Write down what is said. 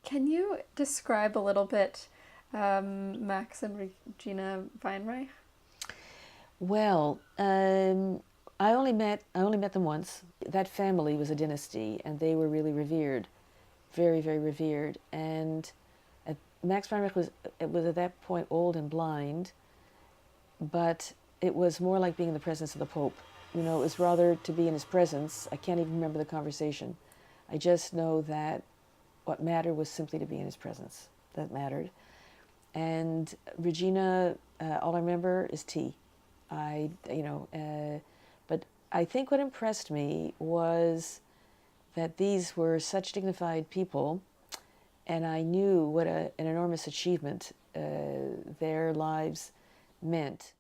Can you describe a little bit Max and Regina Weinreich? Well, I only met them once. That family was a dynasty, and they were really revered, very, very revered. And Max Weinreich was at that point old and blind, but it was more like being in the presence of the Pope. You know, it was rather to be in his presence. I can't even remember the conversation. I just know that what mattered was simply to be in his presence. That mattered. And Regina, all I remember is tea. But I think what impressed me was that these were such dignified people, and I knew what an enormous achievement their lives meant.